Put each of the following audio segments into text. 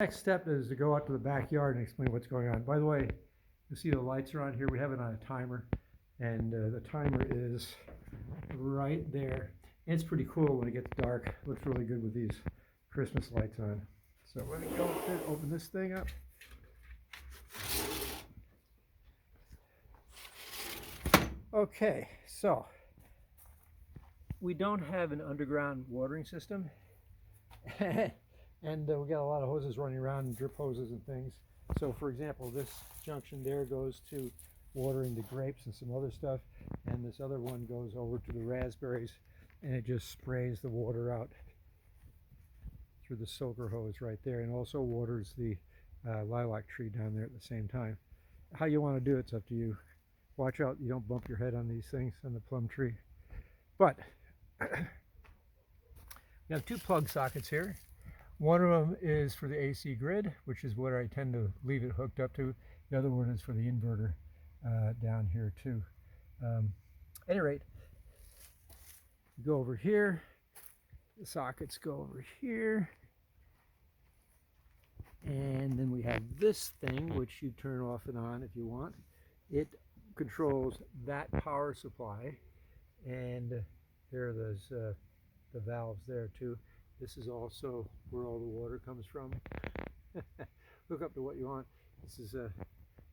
Next step is to go out to the backyard and explain what's going on. By the way, you see the lights are on here. We have it on a timer, and the timer is right there. And it's pretty cool when it gets dark. It looks really good with these Christmas lights on. So let me go and open this thing up. Okay, so we don't have an underground watering system. And we got a lot of hoses running around, drip hoses and things. So for example, this junction there goes to watering the grapes and some other stuff, and this other one goes over to the raspberries, and it just sprays the water out through the soaker hose right there, and also waters the lilac tree down there at the same time. How you want to do it's up to you. Watch out you don't bump your head on these things on the plum tree. But we have two plug sockets here. One of them is for the AC grid, which is what I tend to leave it hooked up to. The other one is for the inverter down here too. At any rate, go over here. The sockets go over here. And then we have this thing, which you turn off and on if you want. It controls that power supply. And there are those the valves there too. This is also where all the water comes from. Hook up to what you want. This is going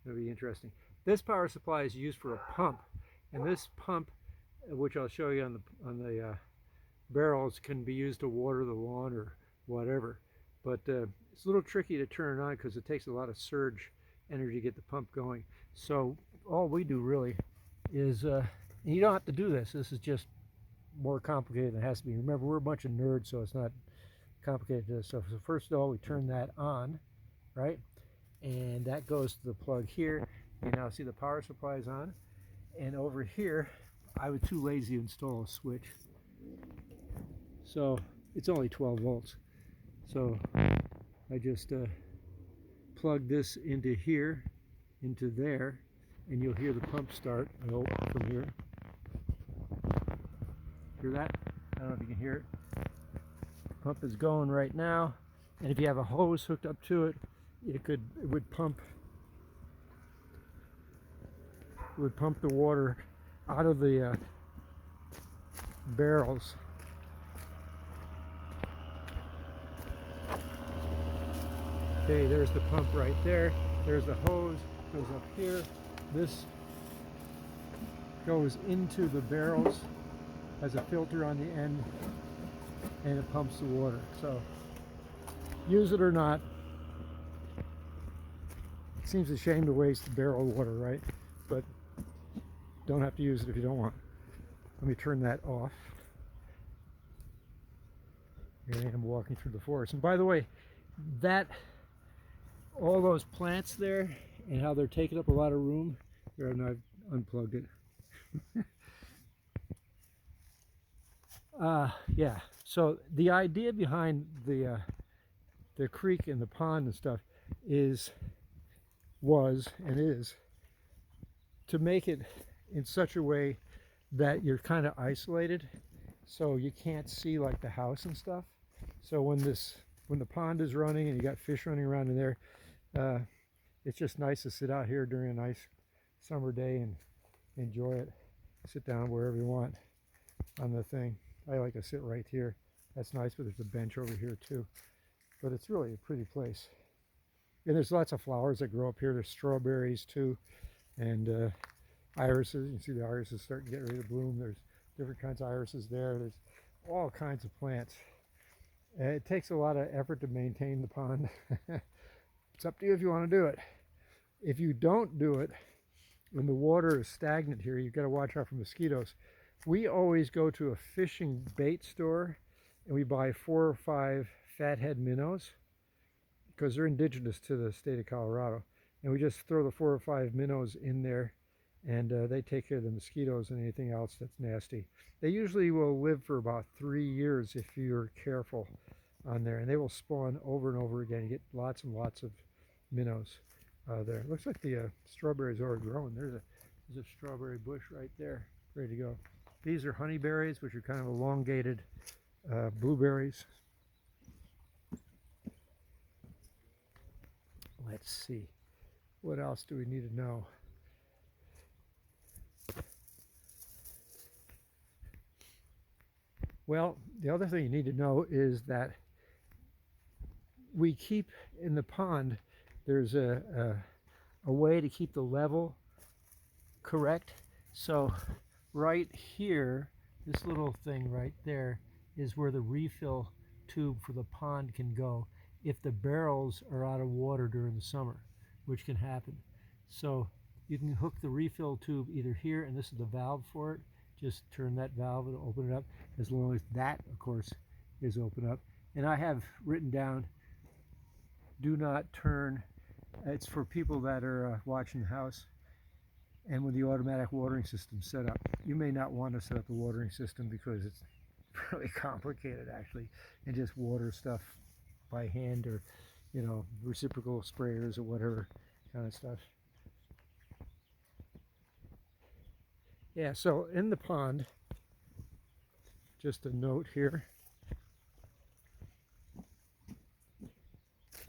to be interesting. This power supply is used for a pump, and this pump, which I'll show you on the barrels, can be used to water the lawn or whatever. But it's a little tricky to turn it on because it takes a lot of surge energy to get the pump going. So all we do really is, and you don't have to do this. This is just more complicated than it has to be. Remember, we're a bunch of nerds, so it's not complicated to this stuff. So first of all, we turn that on, right? And that goes to the plug here. You now see the power supply is on. And over here, I was too lazy to install a switch. So it's only 12 volts. So I just plug this into here, into there, and you'll hear the pump start. I hope from here. Hear that? I don't know if you can hear it. The pump is going right now, and if you have a hose hooked up to it, it would pump the water out of the barrels. Okay, there's the pump right there. There's the hose, goes up here. This goes into the barrels, has a filter on the end, and it pumps the water. So use it or not. It seems a shame to waste the barrel water, right? But don't have to use it if you don't want. Let me turn that off. Here I am walking through the forest. And by the way, all those plants there and how they're taking up a lot of room. There, and I've unplugged it. Yeah, so the idea behind the creek and the pond and stuff was and is to make it in such a way that you're kind of isolated, so you can't see like the house and stuff. So when the pond is running and you got fish running around in there, it's just nice to sit out here during a nice summer day and enjoy it. Sit down wherever you want on the thing. I like to sit right here. That's nice, but there's a bench over here too. But it's really a pretty place. And there's lots of flowers that grow up here. There's strawberries too, and irises. You can see the irises starting to get ready to bloom. There's different kinds of irises there. There's all kinds of plants. And it takes a lot of effort to maintain the pond. It's up to you if you want to do it. If you don't do it, when the water is stagnant here, you've got to watch out for mosquitoes. We always go to a fishing bait store and we buy 4 or 5 fathead minnows because they're indigenous to the state of Colorado. And we just throw the 4 or 5 minnows in there, and they take care of the mosquitoes and anything else that's nasty. They usually will live for about 3 years if you're careful on there, and they will spawn over and over again. You get lots and lots of minnows there. It looks like the strawberries are growing. There's a strawberry bush right there, ready to go. These are honeyberries, which are kind of elongated blueberries. Let's see. What else do we need to know? Well, the other thing you need to know is that we keep in the pond, there's a way to keep the level correct. So right here, this little thing right there is where the refill tube for the pond can go if the barrels are out of water during the summer, which can happen. So you can hook the refill tube either here, and this is the valve for it. Just turn that valve and open it up, as long as that, of course, is open up. And I have written down, do not turn. It's for people that are watching the house and with the automatic watering system set up. You may not want to set up the watering system because it's really complicated, actually, and just water stuff by hand, or reciprocal sprayers or whatever kind of stuff. Yeah, so in the pond, just a note here,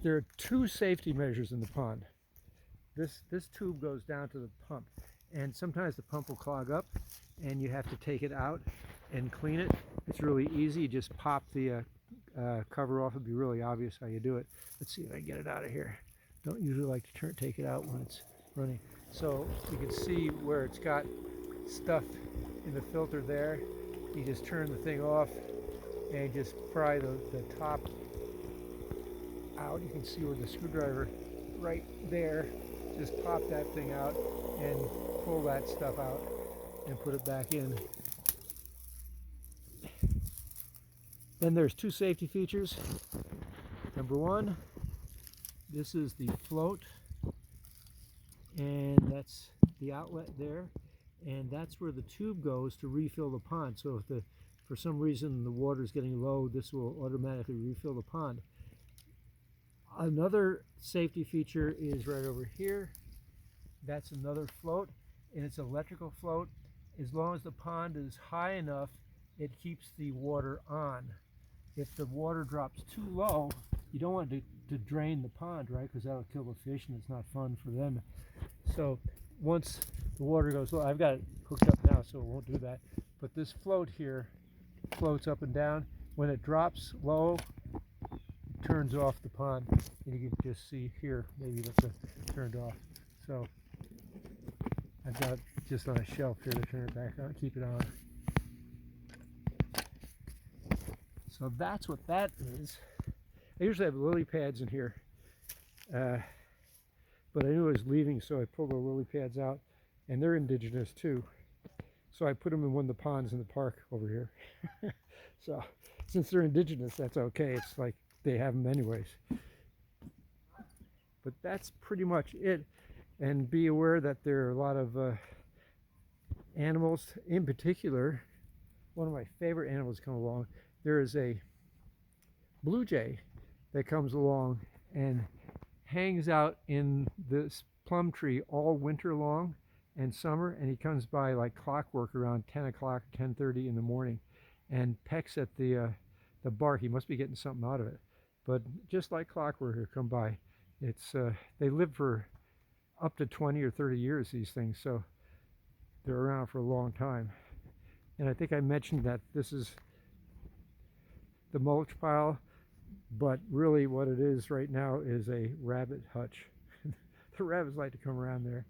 there are two safety measures in the pond. This tube goes down to the pump, and sometimes the pump will clog up and you have to take it out and clean it. It's really easy. You just pop the cover off. It'd be really obvious how you do it. Let's see if I can get it out of here. Don't usually like to take it out when it's running. So you can see where it's got stuff in the filter there. You just turn the thing off and just pry the top out. You can see where the screwdriver right there. Just pop that thing out and pull that stuff out and put it back in. Then there's two safety features. Number one, this is the float, and that's the outlet there, and that's where the tube goes to refill the pond. So if for some reason the water is getting low, this will automatically refill the pond. Another safety feature is right over here. That's another float, and it's an electrical float. As long as the pond is high enough, it keeps the water on. If the water drops too low, you don't want to drain the pond, right? Because that'll kill the fish and it's not fun for them. So once the water goes low, I've got it hooked up now, so it won't do that. But this float here floats up and down. When it drops low, it turns off the pond. And you can just see here, maybe that's turned off. So I've got it just on a shelf here to turn it back on, keep it on. So that's what that is. I usually have lily pads in here, but I knew I was leaving, so I pulled the lily pads out, and they're indigenous too. So I put them in one of the ponds in the park over here. So since they're indigenous, that's okay. It's like they have them anyways. But that's pretty much it. And be aware that there are a lot of animals. In particular, one of my favorite animals come along. There is a blue jay that comes along and hangs out in this plum tree all winter long and summer, and he comes by like clockwork around 10 o'clock or 10:30 in the morning and pecks at the bark. He must be getting something out of it. But just like clockwork, he'll come by. It's they live for up to 20 or 30 years, these things, so they're around for a long time. And I think I mentioned that this is the mulch pile, but really what it is right now is a rabbit hutch. The rabbits like to come around there.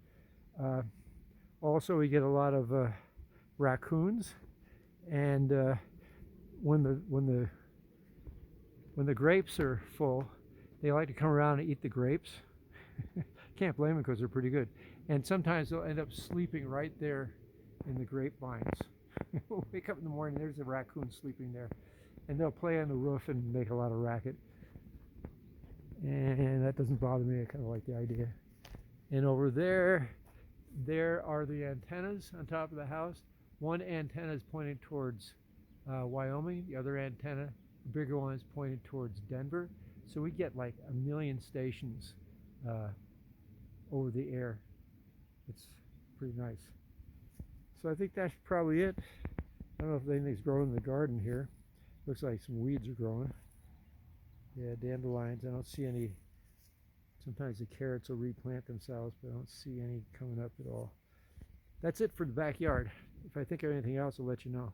Also, we get a lot of raccoons, and when the grapes are full, they like to come around and eat the grapes. Can't blame them because they're pretty good. And sometimes they'll end up sleeping right there in the grapevines. We'll wake up in the morning, there's a raccoon sleeping there. And they'll play on the roof and make a lot of racket. And that doesn't bother me. I kind of like the idea. And over there are the antennas on top of the house. One antenna is pointing towards Wyoming. The other antenna, the bigger one, is pointed towards Denver. So we get like 1 million stations over the air. It's pretty nice. So I think that's probably it. I don't know if anything's growing in the garden here. Looks like some weeds are growing. Yeah, dandelions. I don't see any Sometimes the carrots will replant themselves, but I don't see any coming up at all. That's it for the backyard. If I think of anything else, I'll let you know.